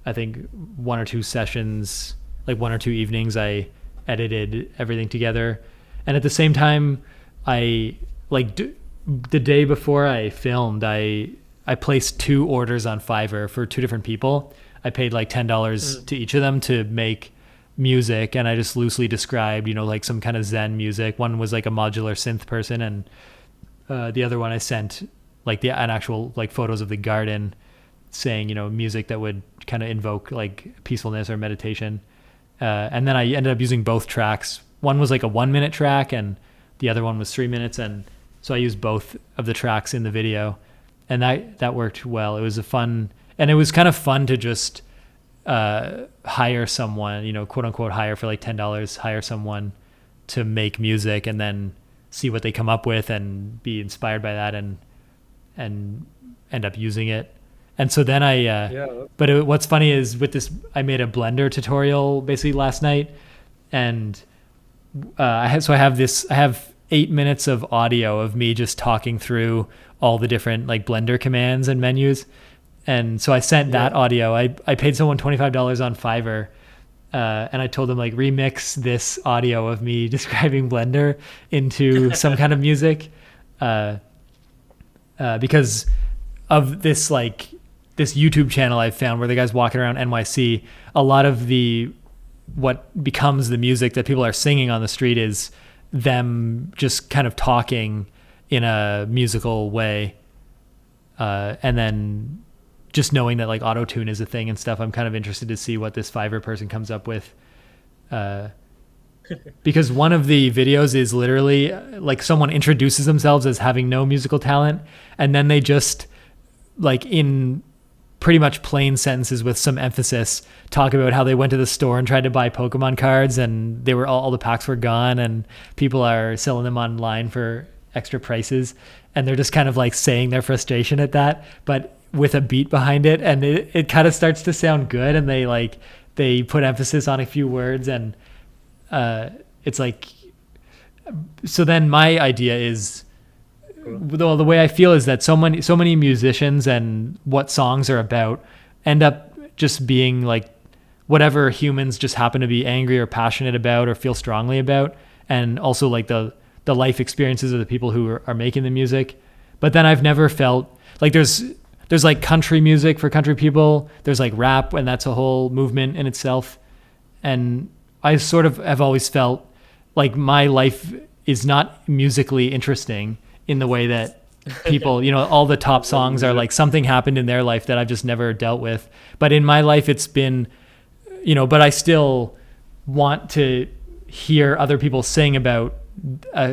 I think one or two sessions, like one or two evenings, I edited everything together. And at the same time, I the day before I filmed, I placed 2 orders on Fiverr for 2 different people. I paid like $10 to each of them to make music, and I just loosely described, like some kind of Zen music. One was like a modular synth person, and the other one I sent like an actual like photos of the garden, saying music that would kind of invoke like peacefulness or meditation. And then I ended up using both tracks. One was like a 1-minute track, and the other one was 3 minutes, and so I used both of the tracks in the video, and that worked well. It was and it was kind of fun to just hire someone, quote unquote hire for like $10, hire someone to make music and then see what they come up with and be inspired by that and end up using it. And so then what's funny is with this, I made a Blender tutorial basically last night, and I have 8 minutes of audio of me just talking through all the different like Blender commands and menus. And so I sent that audio. I paid someone $25 on Fiverr, and I told them like remix this audio of me describing Blender into some kind of music, because of this YouTube channel I've found where the guy's walking around NYC. A lot of what becomes the music that people are singing on the street is them just kind of talking in a musical way, and then just knowing that like auto-tune is a thing and stuff. I'm kind of interested to see what this Fiverr person comes up with, because one of the videos is literally like someone introduces themselves as having no musical talent, and then they just like in pretty much plain sentences with some emphasis talk about how they went to the store and tried to buy Pokemon cards, and they were all the packs were gone, and people are selling them online for extra prices, and they're just kind of like saying their frustration at that, but with a beat behind it, and it kind of starts to sound good, and they put emphasis on a few words, and it's like, so then my idea is, the way I feel is that so many musicians and what songs are about end up just being like whatever humans just happen to be angry or passionate about or feel strongly about, and also like the life experiences of the people who are making the music. But then I've never felt like there's like country music for country people, there's like rap, and that's a whole movement in itself, and I sort of have always felt like my life is not musically interesting in the way that people, all the top songs are like something happened in their life that I've just never dealt with. But in my life, it's been, but I still want to hear other people sing about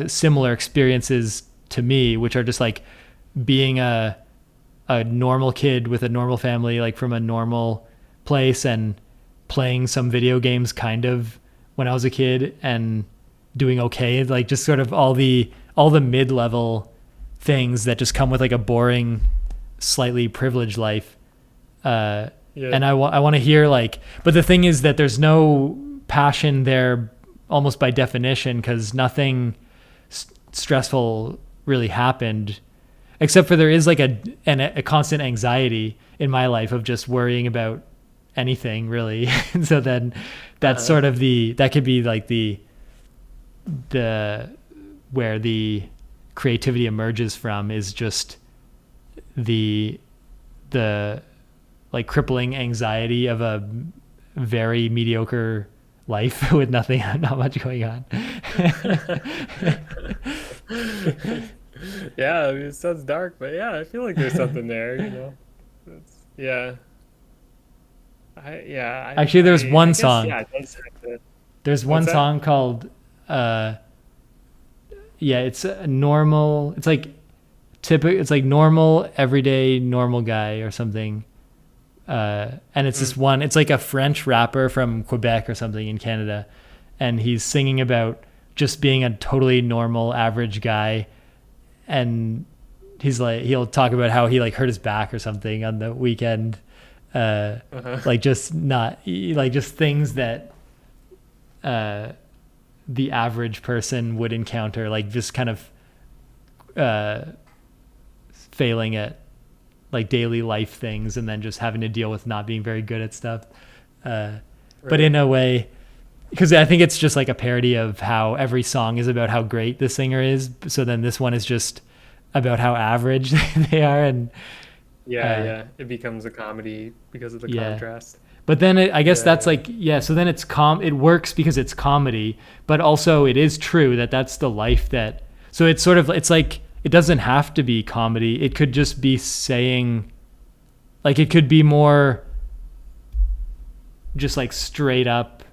similar experiences to me, which are just like being a normal kid with a normal family, like from a normal place, and playing some video games kind of when I was a kid and doing okay, like just sort of all the mid-level things that just come with like a boring, slightly privileged life. And I want to hear like, but the thing is that there's no passion there almost by definition, because nothing stressful really happened, except for there is like a constant anxiety in my life of just worrying about anything really. And so then that's sort of that could be like the where the creativity emerges from, is just the like crippling anxiety of a very mediocre life with not much going on. Yeah, I mean, it sounds dark, but yeah, I feel like there's something there. Yeah. Actually, there's one song. Yeah, it does have to. There's one song called it's a normal, it's like it's like normal everyday normal guy or something, and it's this one, it's like a French rapper from Quebec or something in Canada, and he's singing about just being a totally normal average guy, and he'll talk about how he like hurt his back or something on the weekend, like just not like just things that the average person would encounter, like just kind of failing at like daily life things, and then just having to deal with not being very good at stuff. But in a way, because I think it's just like a parody of how every song is about how great the singer is. So then this one is just about how average they are. And Yeah, it becomes a comedy because of the contrast. But then I guess that's like, so then it works because it's comedy, but also it is true that that's the life that, so it's sort of, it's like, it doesn't have to be comedy. It could just be saying, like, it could be more just like straight up,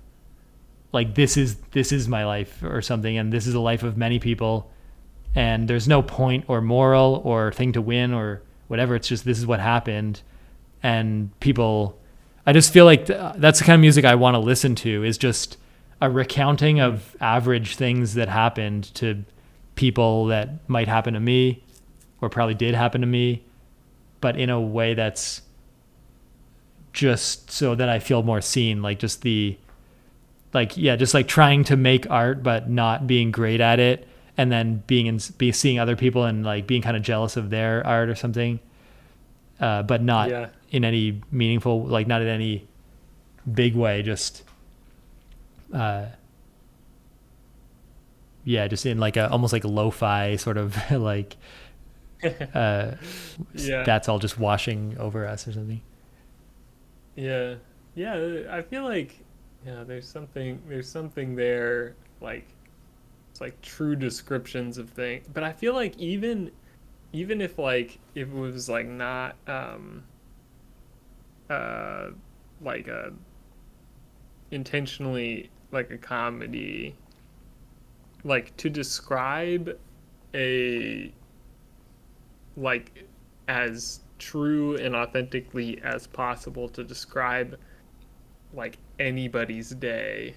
like, this is my life or something, and this is the life of many people, and there's no point or moral or thing to win or whatever. It's just, this is what happened. And people, I just feel like that's the kind of music I want to listen to, is just a recounting of average things that happened to people that might happen to me or probably did happen to me, but in a way that's just so that I feel more seen. Like just just like trying to make art, but not being great at it. And then seeing other people and like being kind of jealous of their art or something, but not in any meaningful, like not in any big way. Just, just in like almost like a lo-fi sort of like, that's all just washing over us or something. Yeah, I feel like there's something there, like it's like true descriptions of things. But I feel like even if like if it was like not like a intentionally like a comedy, like to describe a like as true and authentically as possible, to describe like anybody's day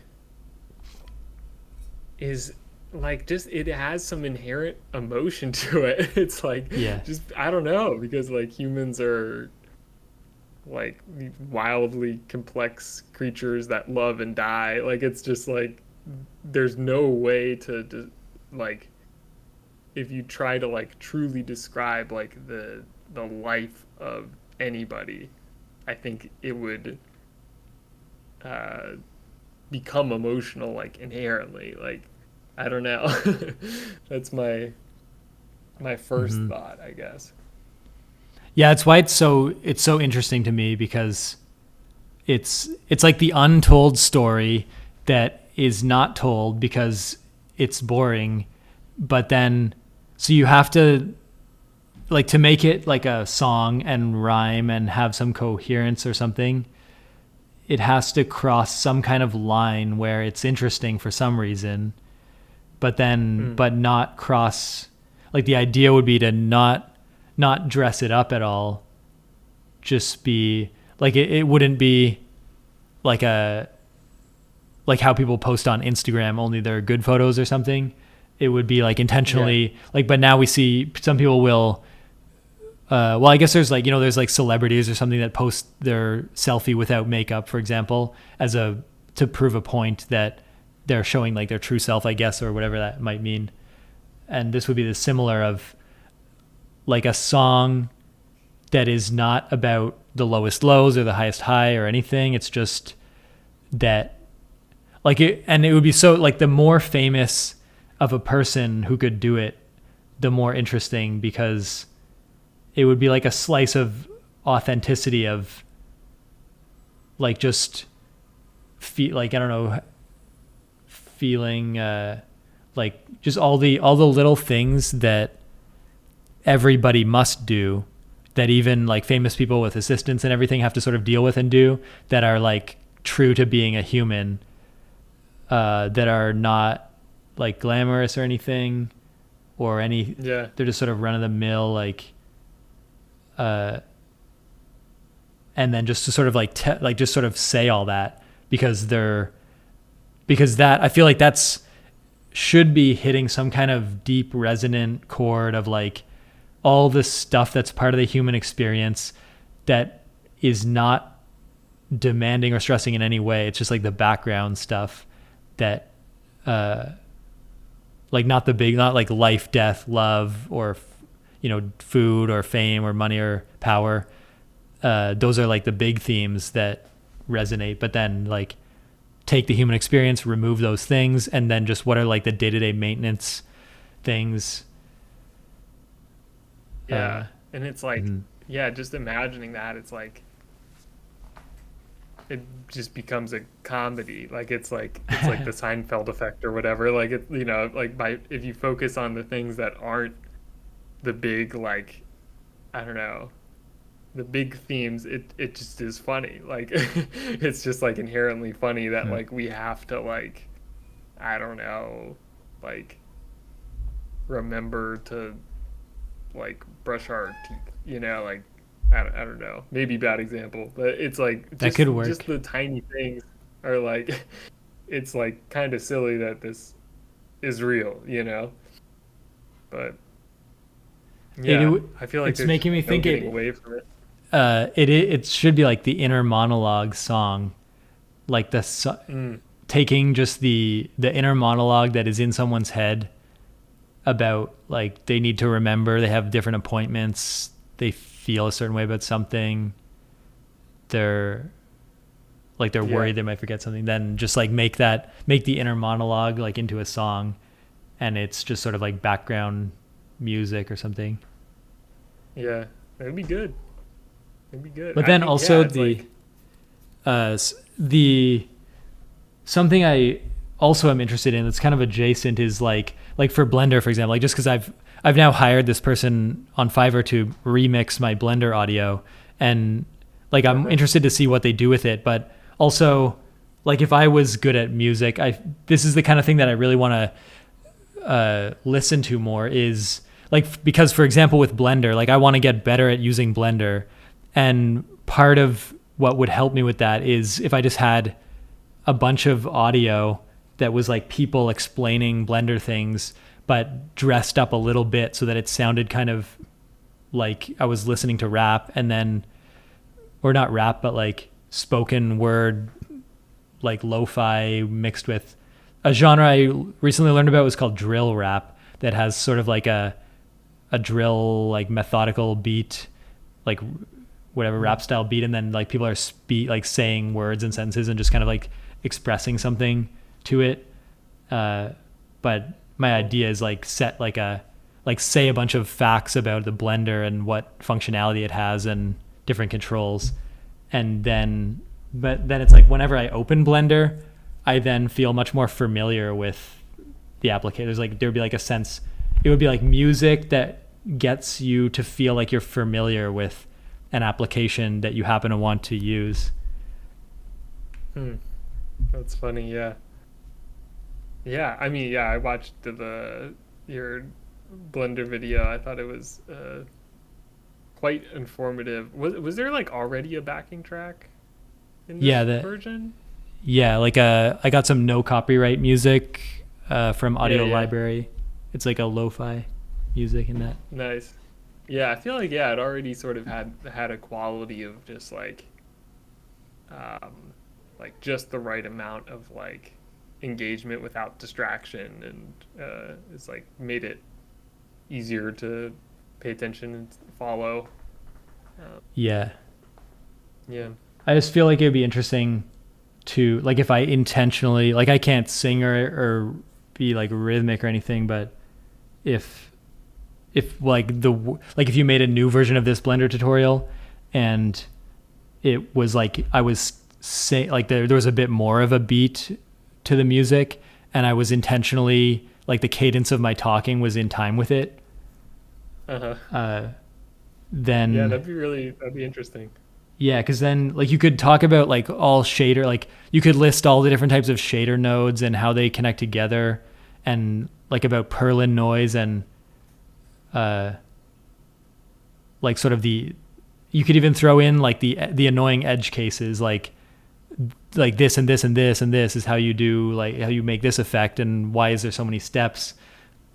is like, just it has some inherent emotion to it. It's like, just I don't know, because like humans are like wildly complex creatures that love and die. Like it's just like there's no way to like, if you try to like truly describe like the life of anybody, I think it would become emotional, like inherently. Like I don't know. That's my first thought, I guess. Yeah, it's why it's so interesting to me, because it's like the untold story that is not told because it's boring, but then so you have to, like, to make it like a song and rhyme and have some coherence or something, it has to cross some kind of line where it's interesting for some reason, but then but not cross, like the idea would be to not dress it up at all, just be like it wouldn't be like like how people post on Instagram, only they're good photos or something. It would be like intentionally like, but now we see some people will well, I guess there's like, there's like celebrities or something that post their selfie without makeup, for example, to prove a point that they're showing like their true self, I guess, or whatever that might mean. And this would be the similar of like a song that is not about the lowest lows or the highest high or anything. It's just that like it, and it would be so like the more famous of a person who could do it, the more interesting, because it would be like a slice of authenticity of like just like, I don't know, feeling like just all the little things that everybody must do, that even like famous people with assistants and everything have to sort of deal with and do, that are like true to being a human, that are not like glamorous or anything or they're just sort of run of the mill, like and then just to sort of like just sort of say all that because that, I feel like that's should be hitting some kind of deep resonant chord of like all the stuff that's part of the human experience that is not demanding or stressing in any way. It's just like the background stuff that like not like life, death, love, or food or fame or money or power. Those are like the big themes that resonate, but then like take the human experience, remove those things, and then just what are like the day-to-day maintenance things. Yeah. And it's like, yeah, just imagining that, it's like, it just becomes a comedy. Like it's like the Seinfeld effect or whatever. Like it, like if you focus on the things that aren't the big, like, I don't know, the big themes, it just is funny. Like it's just like inherently funny that like we have to, like, I don't know, like remember to like brush our teeth, like I don't know, maybe bad example, but it's like That could work. just the tiny things are like it's like kind of silly that this is real, but yeah, I feel like It's there's making me no think getting away from it. it should be like the inner monologue song, like taking just the inner monologue that is in someone's head about like they need to remember, they have different appointments, they feel a certain way about something, they're worried they might forget something, then just like make the inner monologue like into a song, and it's just sort of like background music or something. Yeah, it'd be good. It'd be good. But then also the something I also am interested in that's kind of adjacent is like for Blender, for example, like just because I've now hired this person on Fiverr to remix my Blender audio, and like I'm interested to see what they do with it. But also, like if I was good at music, this is the kind of thing that I really want to listen to more, is like, because for example with Blender, like I want to get better at using Blender, and part of what would help me with that is if I just had a bunch of audio that was like people explaining Blender things, but dressed up a little bit so that it sounded kind of like I was listening to rap, and then, or not rap, but like spoken word, like lo-fi mixed with a genre I recently learned about was called drill rap, that has sort of like a drill, like methodical beat, like whatever rap style beat, and then like people are like saying words and sentences and just kind of like expressing something to it. But my idea is like set like say a bunch of facts about the Blender and what functionality it has and different controls, and then it's like whenever I open Blender, I then feel much more familiar with the application. There'd be like a sense, it would be like music that gets you to feel like you're familiar with an application that you happen to want to use. That's funny. Yeah, I mean, yeah, I watched your Blender video. I thought it was quite informative. Was there like already a backing track in this version? Yeah, like I got some no copyright music from Audio Library. It's like a lo-fi music in that. Nice. Yeah, I feel like it already sort of had a quality of just like just the right amount of like engagement without distraction, and it's like made it easier to pay attention and follow. Yeah. I just feel like it would be interesting to, like, if I intentionally, like, I can't sing or be like rhythmic or anything, but if like if you made a new version of this Blender tutorial and it was like I was saying, like there was a bit more of a beat to the music, and I was intentionally, like, the cadence of my talking was in time with it, then that'd be interesting. Yeah, because then like you could talk about like all shader, like you could list all the different types of shader nodes and how they connect together, and like about Perlin noise, and like sort of you could even throw in like the annoying edge cases, like like this and this and this and this is how you do, like how you make this effect, and why is there so many steps?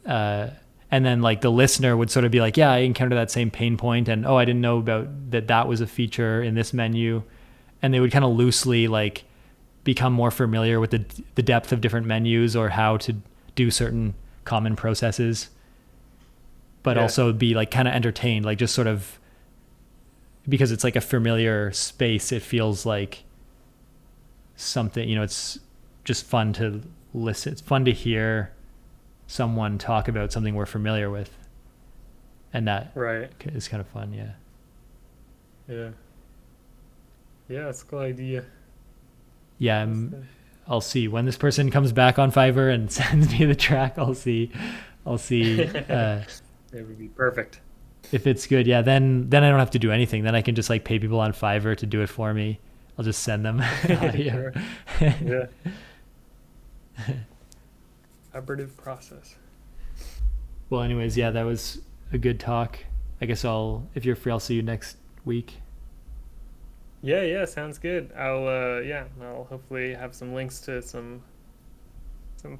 And then like the listener would sort of be like, yeah, I encountered that same pain point, and oh, I didn't know about that was a feature in this menu. And they would kind of loosely like become more familiar with the depth of different menus or how to do certain common processes, but also be like kind of entertained, like just sort of, because it's like a familiar space, it feels like something, it's just fun to listen. It's fun to hear someone talk about something we're familiar with. And that is kind of fun. Yeah. Yeah. Yeah, it's a cool idea. Yeah. I'll see when this person comes back on Fiverr and sends me the track. I'll see. It would be perfect. If it's good. Yeah. Then I don't have to do anything. Then I can just like pay people on Fiverr to do it for me. I'll just send them. Sure. Yeah. Collaborative process. Well, anyways, yeah, that was a good talk. I guess if you're free, I'll see you next week. Yeah, sounds good. I'll hopefully have some links to some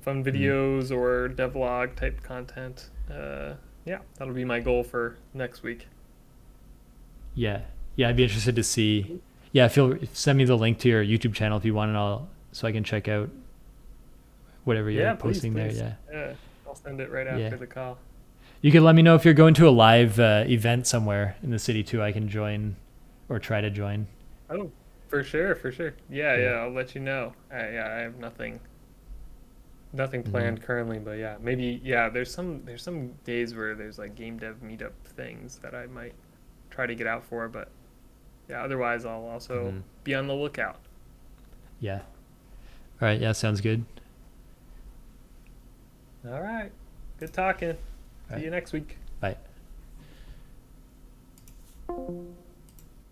fun videos or devlog type content. That'll be my goal for next week. Yeah, I'd be interested to see. Yeah, send me the link to your YouTube channel if you want, and so I can check out whatever you're posting please. there. Yeah, I'll send it right after the call. You could let me know if you're going to a live event somewhere in the city too. I can join or try to join. Oh, for sure. Yeah, I'll let you know. I have nothing planned currently, but maybe there's some days where there's like game dev meetup things that I might try to get out for, but otherwise I'll also be on the lookout. Yeah. All right. Yeah, sounds good. All right. Good talking. See you next week. Bye.